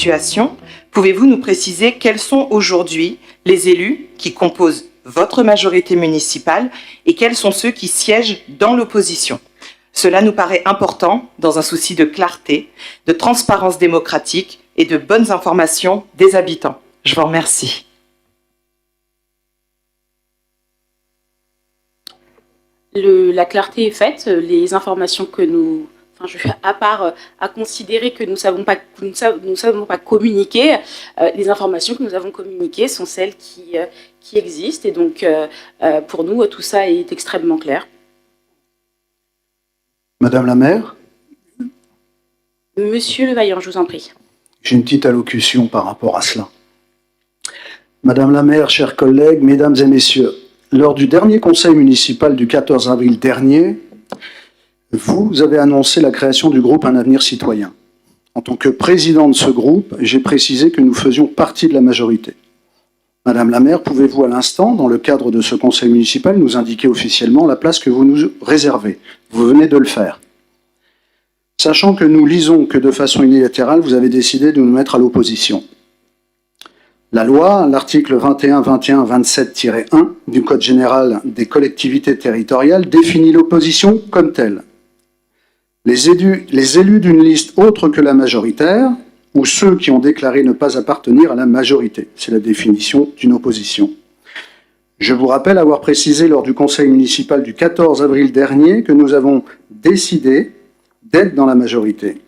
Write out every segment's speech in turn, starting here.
situation, pouvez-vous nous préciser quels sont aujourd'hui les élus qui composent votre majorité municipale et quels sont ceux qui siègent dans l'opposition? Cela nous paraît important dans un souci de clarté, de transparence démocratique et de bonnes informations des habitants. Je vous remercie. La clarté est faite, les informations que nous... à part à considérer que nous ne savons pas communiquer, les informations que nous avons communiquées sont celles qui existent. Et donc, pour nous, tout ça est extrêmement clair. Madame la maire? Monsieur Levaillant, je vous en prie. J'ai une petite allocution par rapport à cela. Madame la maire, chers collègues, mesdames et messieurs, lors du dernier conseil municipal du 14 avril dernier, vous avez annoncé la création du groupe Un Avenir Citoyen. En tant que président de ce groupe, j'ai précisé que nous faisions partie de la majorité. Madame la maire, pouvez-vous à l'instant, dans le cadre de ce conseil municipal, nous indiquer officiellement la place que vous nous réservez? Vous venez de le faire. Sachant que nous lisons que de façon unilatérale, vous avez décidé de nous mettre à l'opposition. La loi, l'article 21-21-27-1 du Code général des collectivités territoriales définit l'opposition comme telle. Les élus d'une liste autre que la majoritaire, ou ceux qui ont déclaré ne pas appartenir à la majorité. C'est la définition d'une opposition. Je vous rappelle avoir précisé lors du conseil municipal du 14 avril dernier que nous avons décidé d'être dans la majorité.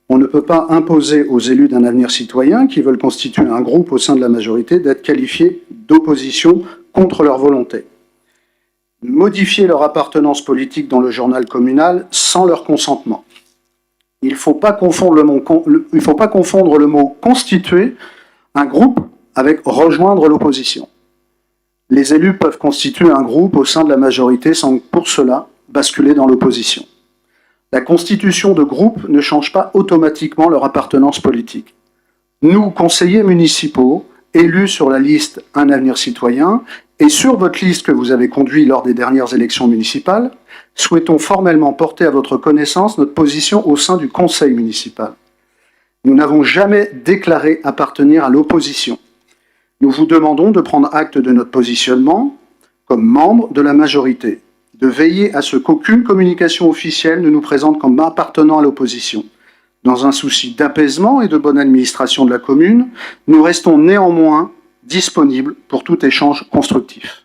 On ne peut pas imposer aux élus d'Un Avenir Citoyen qui veulent constituer un groupe au sein de la majorité d'être qualifiés d'opposition contre leur volonté. Modifier leur appartenance politique dans le journal communal sans leur consentement. Il ne faut pas confondre le mot constituer un groupe avec rejoindre l'opposition. Les élus peuvent constituer un groupe au sein de la majorité sans pour cela basculer dans l'opposition. La constitution de groupe ne change pas automatiquement leur appartenance politique. Nous, conseillers municipaux, élus sur la liste Un Avenir Citoyen, et sur votre liste que vous avez conduite lors des dernières élections municipales, souhaitons formellement porter à votre connaissance notre position au sein du conseil municipal. Nous n'avons jamais déclaré appartenir à l'opposition. Nous vous demandons de prendre acte de notre positionnement comme membre de la majorité, de veiller à ce qu'aucune communication officielle ne nous présente comme appartenant à l'opposition. Dans un souci d'apaisement et de bonne administration de la commune, nous restons néanmoins disponibles pour tout échange constructif.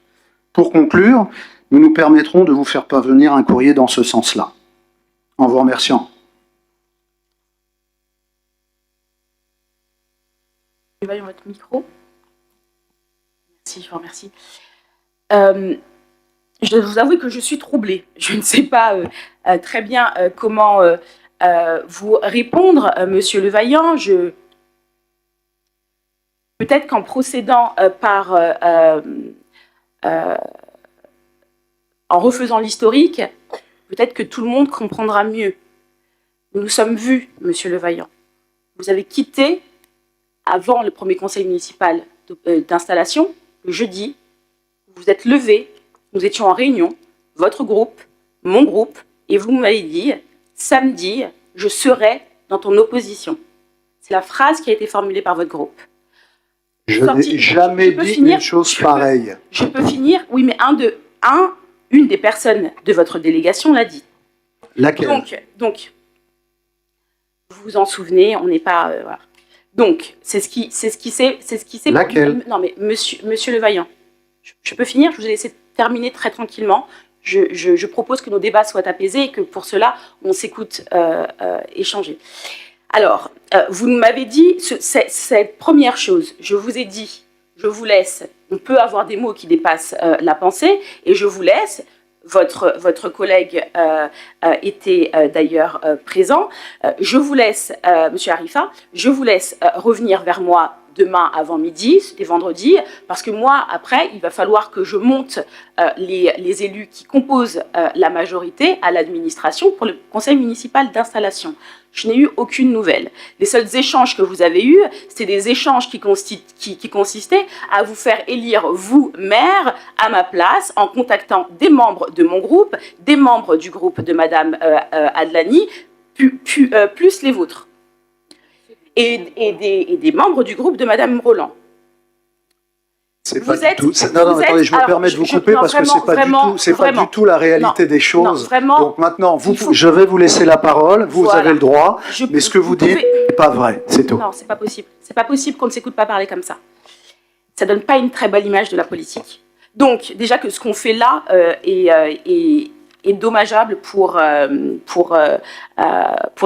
Pour conclure, nous nous permettrons de vous faire parvenir un courrier dans ce sens-là. En vous remerciant. Évaluons votre micro. Merci, je vous remercie. Je vous avoue que je suis troublée. Je ne sais pas très bien comment vous répondre, Monsieur Levaillant. Peut-être qu'en procédant en refaisant l'historique, peut-être que tout le monde comprendra mieux. Nous nous sommes vus, Monsieur Levaillant. Vous avez quitté, avant le premier conseil municipal d'installation, le jeudi, vous vous êtes levé, nous étions en réunion, votre groupe, mon groupe, et vous m'avez dit, samedi, je serai dans ton opposition. C'est la phrase qui a été formulée par votre groupe. Je n'ai jamais dit une chose pareille. Je peux finir, oui, mais une des personnes de votre délégation l'a dit. Laquelle? Donc, vous vous en souvenez, on n'est pas... voilà. Donc, c'est ce qui s'est... Laquelle? Non, mais monsieur Levaillant, je peux finir, je vous ai laissé terminer très tranquillement. Je propose que nos débats soient apaisés et que pour cela, on s'écoute échanger. Alors, vous m'avez dit cette première chose. Je vous ai dit, je vous laisse, on peut avoir des mots qui dépassent la pensée, et je vous laisse, votre collègue était d'ailleurs présent, je vous laisse, Monsieur Arifa, je vous laisse revenir vers moi demain avant midi, c'était vendredi, parce que moi, après, il va falloir que je monte les élus qui composent la majorité à l'administration pour le conseil municipal d'installation. Je n'ai eu aucune nouvelle. Les seuls échanges que vous avez eus, c'était des échanges qui consistaient à vous faire élire, vous, maire, à ma place, en contactant des membres de mon groupe, des membres du groupe de Madame Adlani, plus les vôtres. et des membres du groupe de Madame Roland. C'est pas du tout. Non, attendez, je me permets de vous couper parce que c'est pas du tout la réalité des choses. Non, vraiment, donc maintenant, je vais vous laisser la parole. Vous avez le droit. Mais ce que vous dites n'est pas vrai. C'est tout. Non, c'est pas possible. C'est pas possible qu'on ne s'écoute pas parler comme ça. Ça donne pas une très belle image de la politique. Donc déjà que ce qu'on fait là est dommageable pour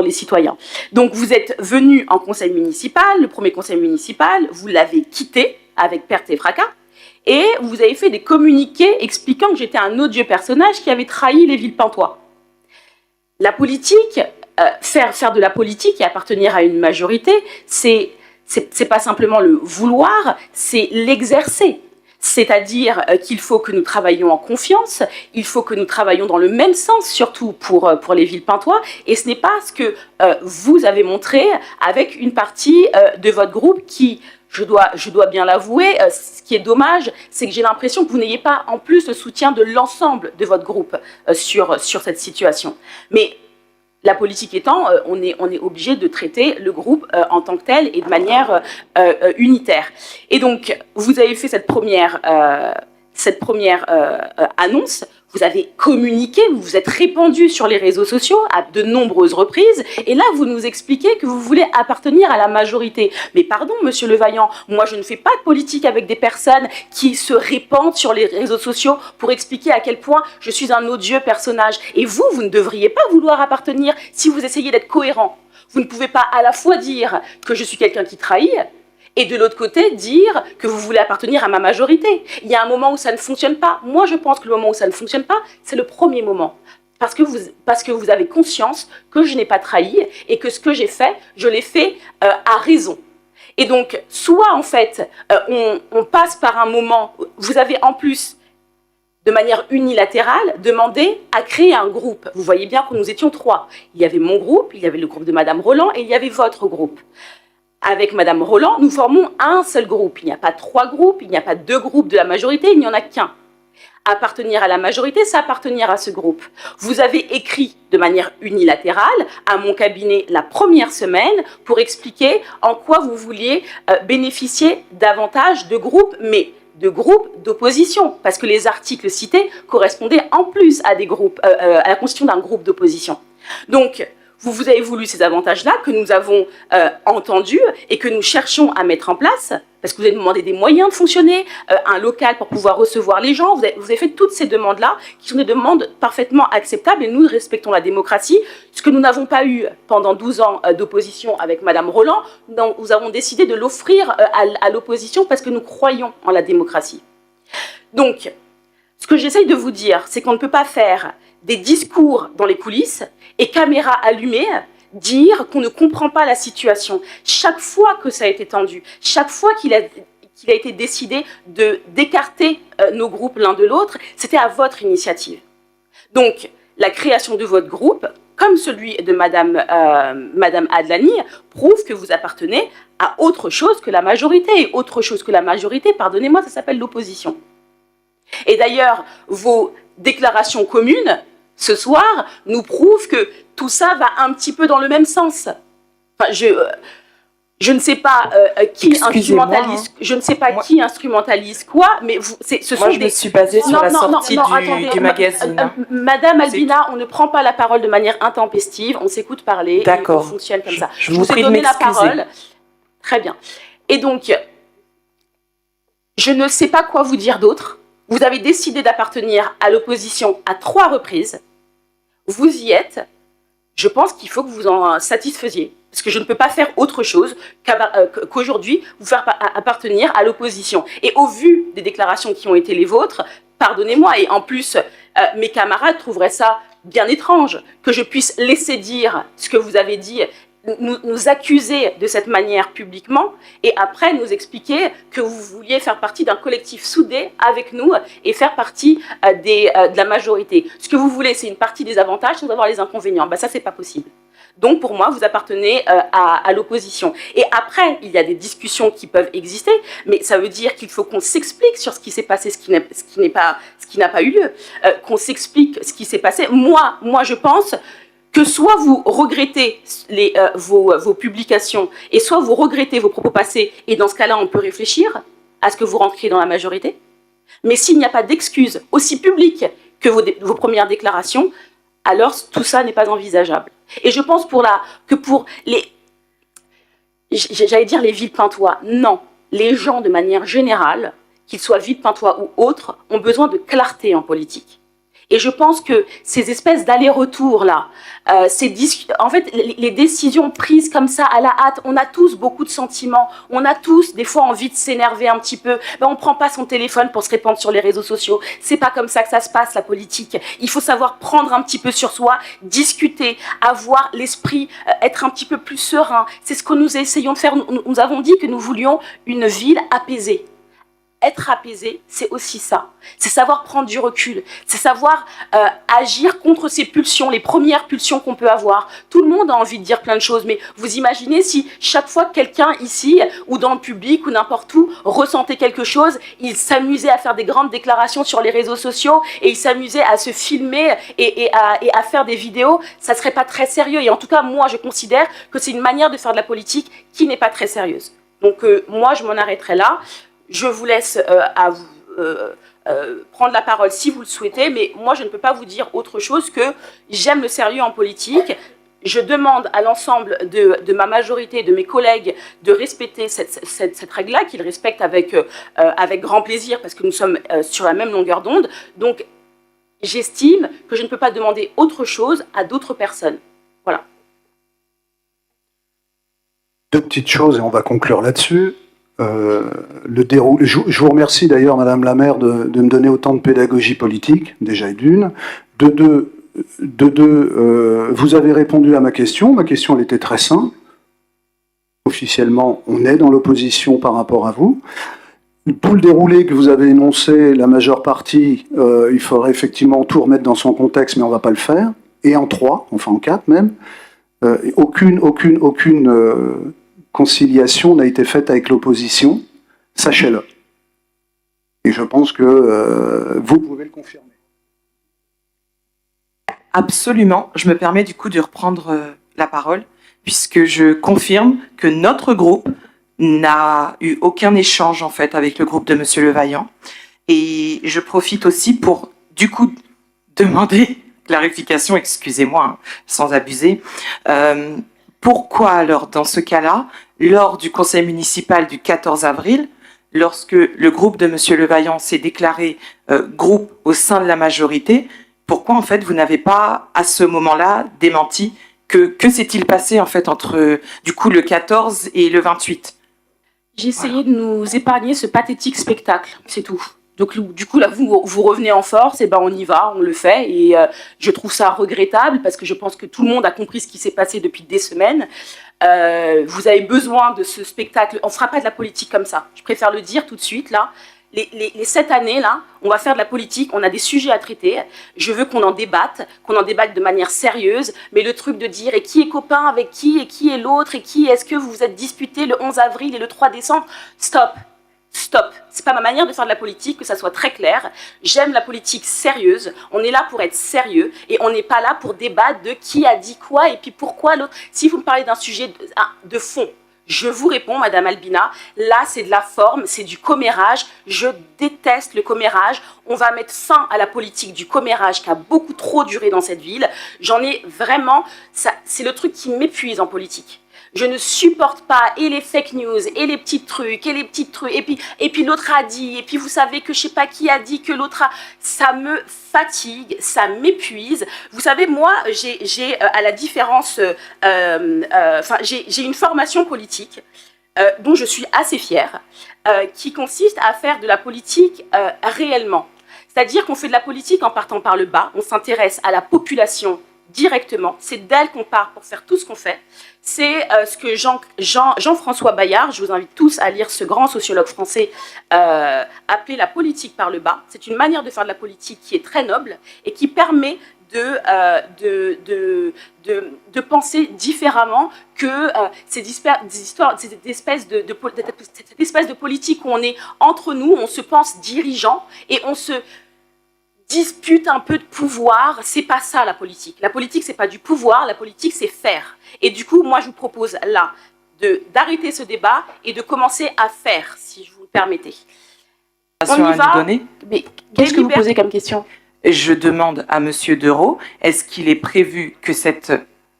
les citoyens. Donc vous êtes venu en conseil municipal, le premier conseil municipal, vous l'avez quitté avec perte et fracas, et vous avez fait des communiqués expliquant que j'étais un odieux personnage qui avait trahi les Villepintois. La politique, faire de la politique et appartenir à une majorité, c'est pas simplement le vouloir, c'est l'exercer. C'est-à-dire qu'il faut que nous travaillions en confiance, il faut que nous travaillions dans le même sens, surtout pour les Villepintois, et ce n'est pas ce que vous avez montré avec une partie de votre groupe qui, je dois bien l'avouer, ce qui est dommage, c'est que j'ai l'impression que vous n'ayez pas en plus le soutien de l'ensemble de votre groupe sur cette situation. Mais la politique étant, on est obligé de traiter le groupe en tant que tel et de manière unitaire. Et donc, vous avez fait cette première annonce, vous avez communiqué, vous vous êtes répandu sur les réseaux sociaux à de nombreuses reprises, et là, vous nous expliquez que vous voulez appartenir à la majorité. Mais pardon, monsieur Levaillant, moi, je ne fais pas de politique avec des personnes qui se répandent sur les réseaux sociaux pour expliquer à quel point je suis un odieux personnage. Et vous ne devriez pas vouloir appartenir si vous essayez d'être cohérent. Vous ne pouvez pas à la fois dire que je suis quelqu'un qui trahit, et de l'autre côté, dire que vous voulez appartenir à ma majorité. Il y a un moment où ça ne fonctionne pas. Moi, je pense que le moment où ça ne fonctionne pas, c'est le premier moment. Parce que vous avez conscience que je n'ai pas trahi et que ce que j'ai fait, je l'ai fait à raison. Et donc, soit, en fait, on passe par un moment... Vous avez, en plus, de manière unilatérale, demandé à créer un groupe. Vous voyez bien que nous étions 3. Il y avait mon groupe, il y avait le groupe de Madame Roland et il y avait votre groupe. Avec Madame Roland, nous formons un seul groupe. Il n'y a pas 3 groupes, il n'y a pas 2 groupes de la majorité, il n'y en a qu'un. Appartenir à la majorité, c'est appartenir à ce groupe. Vous avez écrit de manière unilatérale à mon cabinet la première semaine pour expliquer en quoi vous vouliez bénéficier davantage de groupes, mais de groupes d'opposition, parce que les articles cités correspondaient en plus à des groupes, à la constitution d'un groupe d'opposition. Donc, vous avez voulu ces avantages-là que nous avons entendus et que nous cherchons à mettre en place, parce que vous avez demandé des moyens de fonctionner, un local pour pouvoir recevoir les gens, vous avez fait toutes ces demandes-là, qui sont des demandes parfaitement acceptables, et nous respectons la démocratie. Ce que nous n'avons pas eu pendant 12 ans d'opposition avec Madame Roland, nous avons décidé de l'offrir à l'opposition parce que nous croyons en la démocratie. Donc, ce que j'essaye de vous dire, c'est qu'on ne peut pas faire des discours dans les coulisses et caméra allumée, dire qu'on ne comprend pas la situation. Chaque fois que ça a été tendu, chaque fois qu'il a été décidé d'écarter nos groupes l'un de l'autre, c'était à votre initiative. Donc, la création de votre groupe, comme celui de Madame Adlani, prouve que vous appartenez à autre chose que la majorité. Et autre chose que la majorité, pardonnez-moi, ça s'appelle l'opposition. Et d'ailleurs, vos déclarations communes, ce soir, nous prouvent que tout ça va un petit peu dans le même sens. Enfin, je ne sais pas qui instrumentalise, je ne sais pas qui instrumentalise quoi, mais Moi, je me suis basée sur la sortie du magazine. Madame Albina, on ne prend pas la parole de manière intempestive, on s'écoute parler, et on fonctionne comme ça. Je vous ai donné la parole. Très bien. Et donc, je ne sais pas quoi vous dire d'autre. Vous avez décidé d'appartenir à l'opposition à 3 reprises. Vous y êtes. Je pense qu'il faut que vous en satisfaisiez. Parce que je ne peux pas faire autre chose qu'aujourd'hui vous faire appartenir à l'opposition. Et au vu des déclarations qui ont été les vôtres, pardonnez-moi, et en plus, mes camarades trouveraient ça bien étrange que je puisse laisser dire ce que vous avez dit, nous accuser de cette manière publiquement et après nous expliquer que vous vouliez faire partie d'un collectif soudé avec nous et faire partie de la majorité. Ce que vous voulez, c'est une partie des avantages sans avoir les inconvénients. Ben, ça, c'est pas possible. Donc, pour moi, vous appartenez à l'opposition. Et après, il y a des discussions qui peuvent exister, mais ça veut dire qu'il faut qu'on s'explique sur ce qui s'est passé, ce qui n'a pas eu lieu, qu'on s'explique ce qui s'est passé. Moi, je pense que soit vous regrettez vos publications et soit vous regrettez vos propos passés, et dans ce cas-là, on peut réfléchir à ce que vous rentriez dans la majorité. Mais s'il n'y a pas d'excuses aussi publiques que vos premières déclarations, alors tout ça n'est pas envisageable. Et je pense que pour les... J'allais dire les Villepintois, non. Les gens, de manière générale, qu'ils soient Villepintois ou autres, ont besoin de clarté en politique. Et je pense que ces espèces d'allers-retours là, en fait, les décisions prises comme ça à la hâte, on a tous beaucoup de sentiments, on a tous des fois envie de s'énerver un petit peu. Ben, on prend pas son téléphone pour se répandre sur les réseaux sociaux. C'est pas comme ça que ça se passe, la politique. Il faut savoir prendre un petit peu sur soi, discuter, avoir l'esprit, être un petit peu plus serein. C'est ce que nous essayons de faire. Nous avons dit que nous voulions une ville apaisée. Être apaisé, c'est aussi ça. C'est savoir prendre du recul. C'est savoir agir contre ces pulsions, les premières pulsions qu'on peut avoir. Tout le monde a envie de dire plein de choses, mais vous imaginez si chaque fois que quelqu'un ici, ou dans le public, ou n'importe où, ressentait quelque chose, il s'amusait à faire des grandes déclarations sur les réseaux sociaux, et il s'amusait à se filmer et à faire des vidéos, ça serait pas très sérieux. Et en tout cas, moi, je considère que c'est une manière de faire de la politique qui n'est pas très sérieuse. Donc moi, je m'en arrêterai là. Je vous laisse prendre la parole si vous le souhaitez, mais moi, je ne peux pas vous dire autre chose que j'aime le sérieux en politique. Je demande à l'ensemble de ma majorité, de mes collègues, de respecter cette règle-là, qu'ils respectent avec grand plaisir, parce que nous sommes sur la même longueur d'onde. Donc, j'estime que je ne peux pas demander autre chose à d'autres personnes. Voilà. Deux petites choses, et on va conclure là-dessus. Je vous remercie d'ailleurs, Madame la maire, de me donner autant de pédagogie politique, déjà et d'une. De deux, vous avez répondu à ma question. Ma question, elle était très simple. Officiellement, on est dans l'opposition par rapport à vous. Tout le déroulé que vous avez énoncé, la majeure partie, il faudrait effectivement tout remettre dans son contexte, mais on ne va pas le faire. Et en 3, enfin en 4 même, aucune conciliation n'a été faite avec l'opposition, sachez-le. Et je pense que vous pouvez le confirmer. Absolument. Je me permets du coup de reprendre la parole, puisque je confirme que notre groupe n'a eu aucun échange en fait avec le groupe de Monsieur Levaillant. Et je profite aussi pour du coup demander clarification, excusez-moi, hein, sans abuser. Pourquoi alors, dans ce cas-là, lors du conseil municipal du 14 avril, lorsque le groupe de Monsieur Levaillant s'est déclaré groupe au sein de la majorité, pourquoi en fait vous n'avez pas à ce moment-là démenti? Que s'est-il passé en fait entre du coup le 14 et le 28? J'ai essayé de nous épargner ce pathétique spectacle, c'est tout. Donc du coup, là, vous revenez en force, et ben on y va, on le fait. Et je trouve ça regrettable parce que je pense que tout le monde a compris ce qui s'est passé depuis des semaines. Vous avez besoin de ce spectacle. On ne fera pas de la politique comme ça. Je préfère le dire tout de suite, là. Les 7 années, là, on va faire de la politique, on a des sujets à traiter. Je veux qu'on en débatte de manière sérieuse. Mais le truc de dire, et qui est copain avec qui, et qui est l'autre, et qui est-ce que vous vous êtes disputé le 11 avril et le 3 décembre, stop. Stop, c'est pas ma manière de faire de la politique, que ça soit très clair. J'aime la politique sérieuse, on est là pour être sérieux et on n'est pas là pour débattre de qui a dit quoi et puis pourquoi l'autre. Si vous me parlez d'un sujet de fond, je vous réponds, Madame Albina, là c'est de la forme, c'est du commérage, je déteste le commérage. On va mettre fin à la politique du commérage qui a beaucoup trop duré dans cette ville. J'en ai vraiment, c'est le truc qui m'épuise en politique. Je ne supporte pas et les fake news, et les petits trucs, et puis l'autre a dit, et puis vous savez que je sais pas qui a dit que l'autre a... Ça me fatigue, ça m'épuise. Vous savez, moi, j'ai à la différence... j'ai une formation politique dont je suis assez fière, qui consiste à faire de la politique réellement. C'est-à-dire qu'on fait de la politique en partant par le bas, on s'intéresse à la population directement, c'est d'elle qu'on part pour faire tout ce qu'on fait. C'est ce que Jean-François Bayard, je vous invite tous à lire ce grand sociologue français, appelé la politique par le bas. C'est une manière de faire de la politique qui est très noble et qui permet de penser différemment que cette espèce de politique où on est entre nous, on se pense dirigeant et on se dispute un peu de pouvoir. C'est pas ça la politique. La politique, c'est pas du pouvoir, la politique, c'est faire. Et du coup, moi, je vous propose là d'arrêter ce débat et de commencer à faire, si je vous le permettez. On y va. Mais qu'est-ce que vous posez comme question? Je demande à Monsieur Dereau, est-ce qu'il est prévu que cette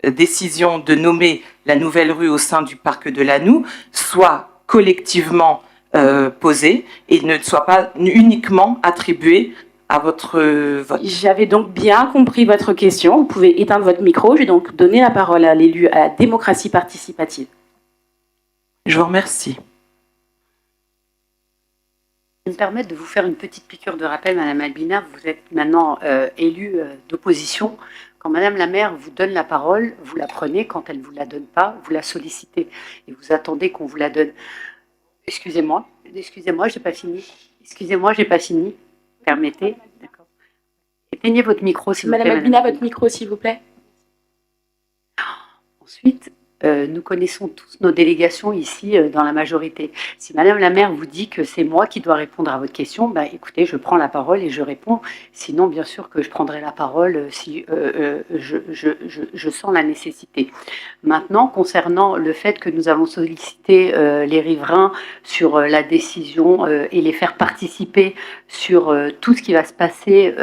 décision de nommer la nouvelle rue au sein du parc de Lanoue soit collectivement posée et ne soit pas uniquement attribuée à votre vote? J'avais donc bien compris votre question. Vous pouvez éteindre votre micro. Je vais donc donner la parole à l'élu à la démocratie participative. Je vous remercie. Je vais me permettre de vous faire une petite piqûre de rappel, Madame Albina. Vous êtes maintenant élue d'opposition. Quand Madame la maire vous donne la parole, vous la prenez. Quand elle ne vous la donne pas, vous la sollicitez. Et vous attendez qu'on vous la donne. Excusez-moi, j'ai pas fini. Excusez-moi, j'ai pas fini. Permettez. D'accord. Éteignez votre micro, s'il vous plaît. Madame Albina, votre micro, s'il vous plaît. Ensuite, nous connaissons tous nos délégations ici dans la majorité. Si Madame la maire vous dit que c'est moi qui dois répondre à votre question, bah, écoutez, je prends la parole et je réponds. Sinon, bien sûr que je prendrai la parole si je sens la nécessité. Maintenant, concernant le fait que nous avons sollicité les riverains sur la décision et les faire participer sur tout ce qui va se passer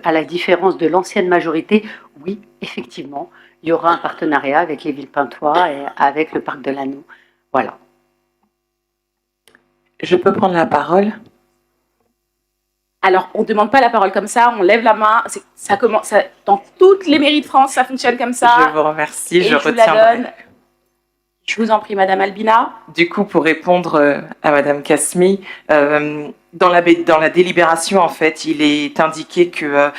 à la différence de l'ancienne majorité, oui, effectivement, il y aura un partenariat avec les Villepintois et avec le parc de Lanoue. Voilà. Je peux prendre la parole? Alors, on ne demande pas la parole comme ça, on lève la main. Ça commence, dans toutes les mairies de France, ça fonctionne comme ça. Je vous remercie, je retiendrai. Vous la donne. Je vous en prie, Madame Albina. Du coup, pour répondre à Madame Kasmi, dans la délibération, en fait, il est indiqué que...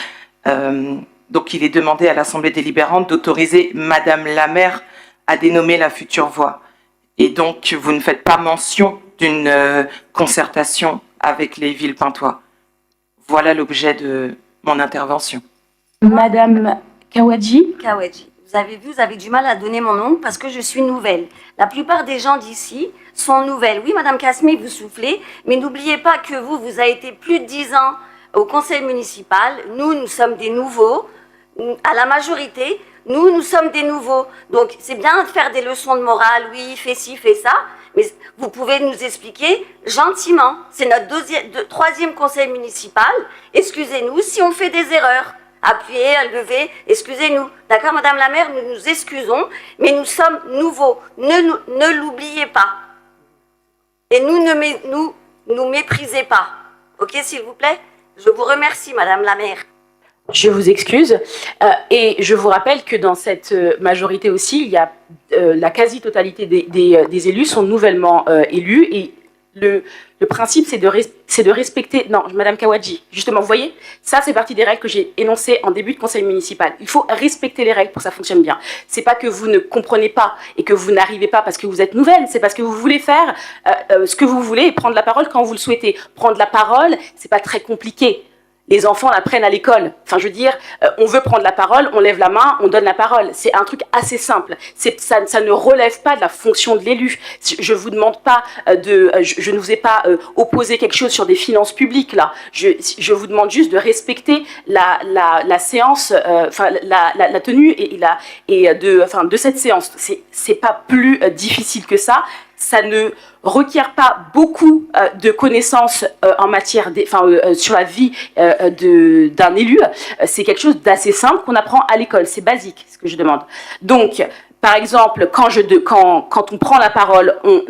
donc, il est demandé à l'Assemblée délibérante d'autoriser Madame la maire à dénommer la future voie. Et donc, vous ne faites pas mention d'une concertation avec les Villepintois. Voilà l'objet de mon intervention. Madame Kawadji. Kawadji. Vous avez vu, vous avez du mal à donner mon nom parce que je suis nouvelle. La plupart des gens d'ici sont nouvelles. Oui, Madame Kasmi, vous soufflez, mais n'oubliez pas que vous avez été plus de 10 ans au conseil municipal. Nous sommes des nouveaux. À la majorité, nous sommes des nouveaux. Donc, c'est bien de faire des leçons de morale. Oui, fais ci, fais ça. Mais vous pouvez nous expliquer gentiment. C'est notre troisième conseil municipal. Excusez-nous si on fait des erreurs. Appuyez, levez, excusez-nous. D'accord, Madame la maire, nous nous excusons, mais nous sommes nouveaux. Ne l'oubliez pas. Et nous méprisez pas. Ok, s'il vous plaît? Je vous remercie, Madame la maire. Je vous excuse. Et je vous rappelle que dans cette majorité aussi, il y a la quasi-totalité des élus sont nouvellement élus. Et le principe, c'est de respecter... Non, Madame Kawadji, justement, vous voyez, ça, c'est partie des règles que j'ai énoncées en début de conseil municipal. Il faut respecter les règles pour que ça fonctionne bien. C'est pas que vous ne comprenez pas et que vous n'arrivez pas parce que vous êtes nouvelle, c'est parce que vous voulez faire ce que vous voulez et prendre la parole quand vous le souhaitez. Prendre la parole, c'est pas très compliqué. Les enfants l'apprennent à l'école. Enfin, je veux dire, on veut prendre la parole, on lève la main, on donne la parole. C'est un truc assez simple. Ça ne relève pas de la fonction de l'élu. Je vous demande pas je ne vous ai pas opposé quelque chose sur des finances publiques là. Je vous demande juste de respecter la séance, enfin la tenue de cette séance. C'est pas plus difficile que ça. Ça ne requiert pas beaucoup de connaissances en matière, sur la vie d'un élu. C'est quelque chose d'assez simple qu'on apprend à l'école. C'est basique, ce que je demande. Donc, par exemple, quand on prend la parole, on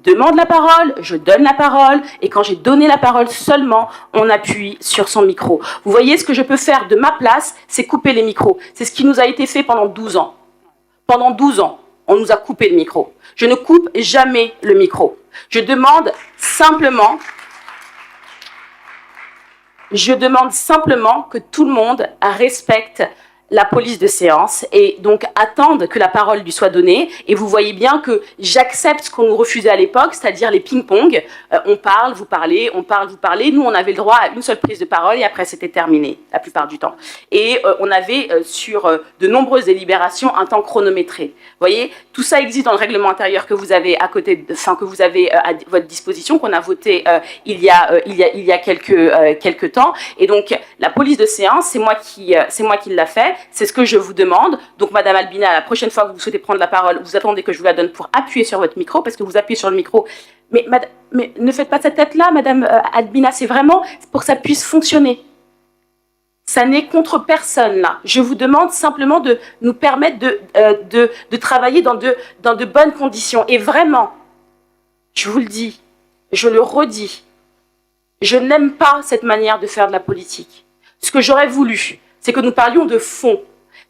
demande la parole, je donne la parole, et quand j'ai donné la parole seulement, on appuie sur son micro. Vous voyez, ce que je peux faire de ma place, c'est couper les micros. C'est ce qui nous a été fait pendant 12 ans. Pendant 12 ans. On nous a coupé le micro. Je ne coupe jamais le micro. Je demande simplement que tout le monde respecte la police de séance et donc attendent que la parole lui soit donnée. Et vous voyez bien que j'accepte ce qu'on nous refusait à l'époque, c'est-à-dire les ping-pong. On parle, vous parlez, on parle, vous parlez. Nous, on avait le droit à une seule prise de parole et après, c'était terminé, la plupart du temps. Et on avait sur de nombreuses délibérations un temps chronométré. Vous voyez, tout ça existe dans le règlement intérieur que vous avez à côté, que vous avez à votre disposition, qu'on a voté il y a quelques temps. Et donc, la police de séance, c'est moi qui l'a fait. C'est ce que je vous demande. Donc, Madame Albina, la prochaine fois que vous souhaitez prendre la parole, vous attendez que je vous la donne pour appuyer sur votre micro, parce que vous appuyez sur le micro. Mais ne faites pas cette tête-là, Madame Albina, c'est vraiment pour que ça puisse fonctionner. Ça n'est contre personne, là. Je vous demande simplement de nous permettre de travailler dans de bonnes conditions. Et vraiment, je vous le dis, je le redis, je n'aime pas cette manière de faire de la politique. Ce que j'aurais voulu, c'est que nous parlions de fond.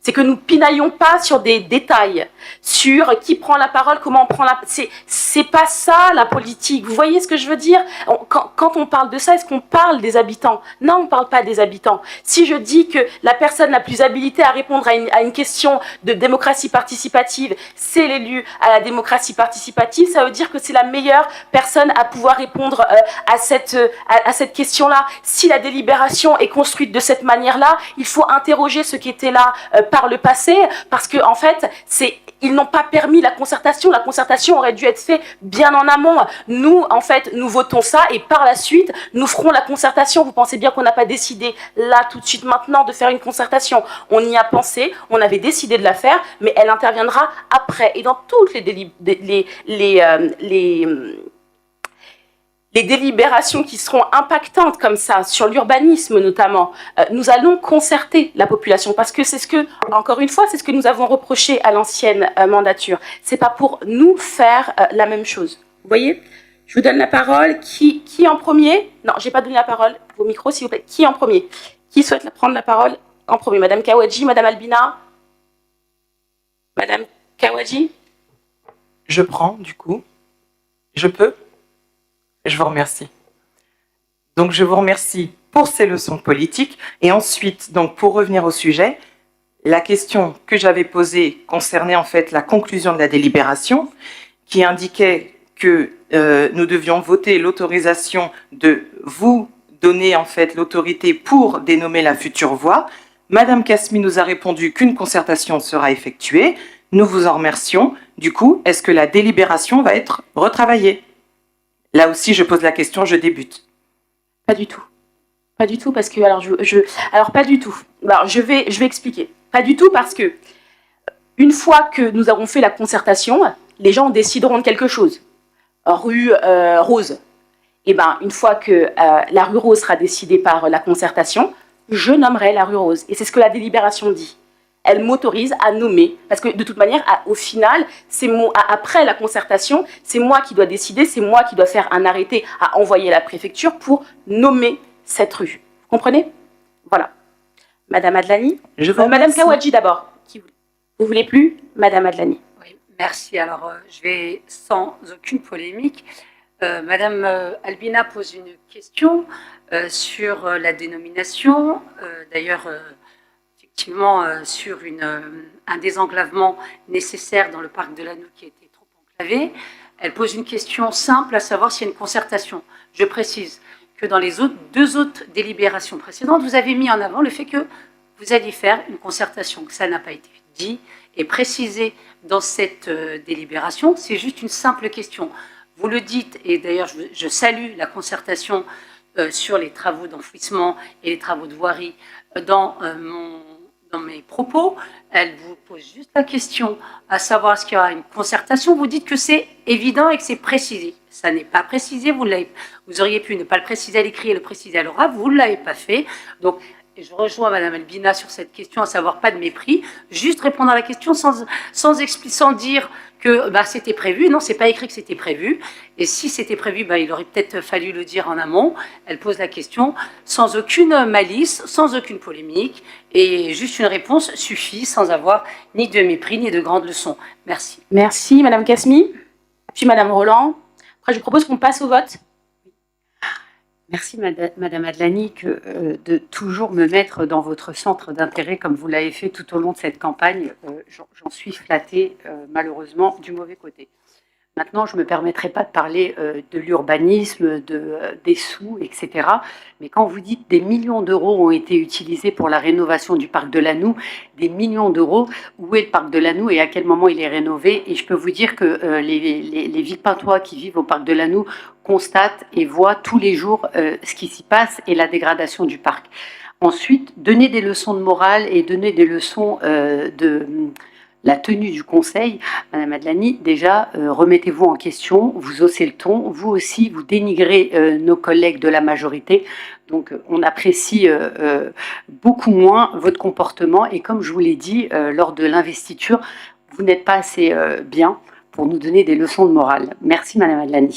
C'est que nous pinaillons pas sur des détails, sur qui prend la parole, comment on prend la... C'est pas ça, la politique. Vous voyez ce que je veux dire? Quand on parle de ça, est-ce qu'on parle des habitants? Non, on parle pas des habitants. Si je dis que la personne la plus habilitée à répondre à une question de démocratie participative, c'est l'élu à la démocratie participative, ça veut dire que c'est la meilleure personne à pouvoir répondre à cette question-là. Si la délibération est construite de cette manière-là, il faut interroger ceux qui étaient là par le passé, parce que en fait, ils n'ont pas permis la concertation. La concertation aurait dû être faite bien en amont. Nous, en fait, nous votons ça et par la suite, nous ferons la concertation. Vous pensez bien qu'on n'a pas décidé là, tout de suite, maintenant, de faire une concertation. On y a pensé, on avait décidé de la faire, mais elle interviendra après. Et dans toutes les délibérations qui seront impactantes comme ça, sur l'urbanisme notamment, nous allons concerter la population parce que c'est ce que, encore une fois, c'est ce que nous avons reproché à l'ancienne mandature. C'est pas pour nous faire la même chose. Vous voyez? Je vous donne la parole. Qui en premier? Non, j'ai pas donné la parole. Vos micros, s'il vous plaît. Qui en premier? Qui souhaite prendre la parole en premier? Madame Kawadji, Madame Albina? Madame Kawadji? Je prends, du coup. Je peux? Je vous remercie. Donc, je vous remercie pour ces leçons politiques. Et ensuite, donc, pour revenir au sujet, la question que j'avais posée concernait en fait la conclusion de la délibération qui indiquait que nous devions voter l'autorisation de vous donner en fait l'autorité pour dénommer la future voie. Madame Kasmi nous a répondu qu'une concertation sera effectuée. Nous vous en remercions. Du coup, est-ce que la délibération va être retravaillée? Là aussi, je pose la question, je débute. Pas du tout. Pas du tout, parce que... Alors, pas du tout. Alors, je vais expliquer. Pas du tout, parce que une fois que nous avons fait la concertation, les gens décideront de quelque chose. Rue Rose. Eh bien, une fois que la rue Rose sera décidée par la concertation, je nommerai la rue Rose. Et c'est ce que la délibération dit. Elle m'autorise à nommer, parce que de toute manière, au final, après la concertation, c'est moi qui dois décider, c'est moi qui dois faire un arrêté à envoyer à la préfecture pour nommer cette rue. Vous comprenez? Voilà. Madame Adlani? Madame Kawadji d'abord. Vous voulez plus? Madame Adlani. Oui, merci. Alors, je vais sans aucune polémique. Madame Albina pose une question sur la dénomination. D'ailleurs, effectivement, sur un désenglavement nécessaire dans le parc de l'Anouk qui a été trop enclavé. Elle pose une question simple, à savoir s'il y a une concertation. Je précise que dans les deux autres délibérations précédentes, vous avez mis en avant le fait que vous alliez faire une concertation, que ça n'a pas été dit et précisé dans cette délibération. C'est juste une simple question. Vous le dites, et d'ailleurs je salue la concertation sur les travaux d'enfouissement et les travaux de voirie dans mes propos. Elle vous pose juste la question à savoir est-ce qu'il y aura une concertation. Vous dites que c'est évident et que c'est précisé. Ça n'est pas précisé, vous auriez pu ne pas le préciser à l'écrit et le préciser à l'oral, vous ne l'avez pas fait. Donc, je rejoins Madame Albina sur cette question, à savoir pas de mépris, juste répondre à la question sans dire que c'était prévu. Non, c'est pas écrit que c'était prévu. Et si c'était prévu, il aurait peut-être fallu le dire en amont. Elle pose la question sans aucune malice, sans aucune polémique, et juste une réponse suffit, sans avoir ni de mépris ni de grandes leçons. Merci. Merci Madame Kasmi, puis Madame Roland. Après, je propose qu'on passe au vote. Merci Madame Adlani de toujours me mettre dans votre centre d'intérêt comme vous l'avez fait tout au long de cette campagne. J'en suis flattée, malheureusement, du mauvais côté. Maintenant, je ne me permettrai pas de parler de l'urbanisme, des sous, etc. Mais quand vous dites des millions d'euros ont été utilisés pour la rénovation du parc de Lannou, des millions d'euros, où est le parc de Lannou et à quel moment il est rénové? Et je peux vous dire que les Villepintois qui vivent au parc de Lannou constatent et voient tous les jours ce qui s'y passe et la dégradation du parc. Ensuite, donner des leçons de morale et donner des leçons de la tenue du Conseil, Madame Adlani, déjà, remettez-vous en question, vous haussez le ton, vous aussi, vous dénigrez nos collègues de la majorité. Donc, on apprécie beaucoup moins votre comportement. Et comme je vous l'ai dit lors de l'investiture, vous n'êtes pas assez bien pour nous donner des leçons de morale. Merci, Madame Adlani.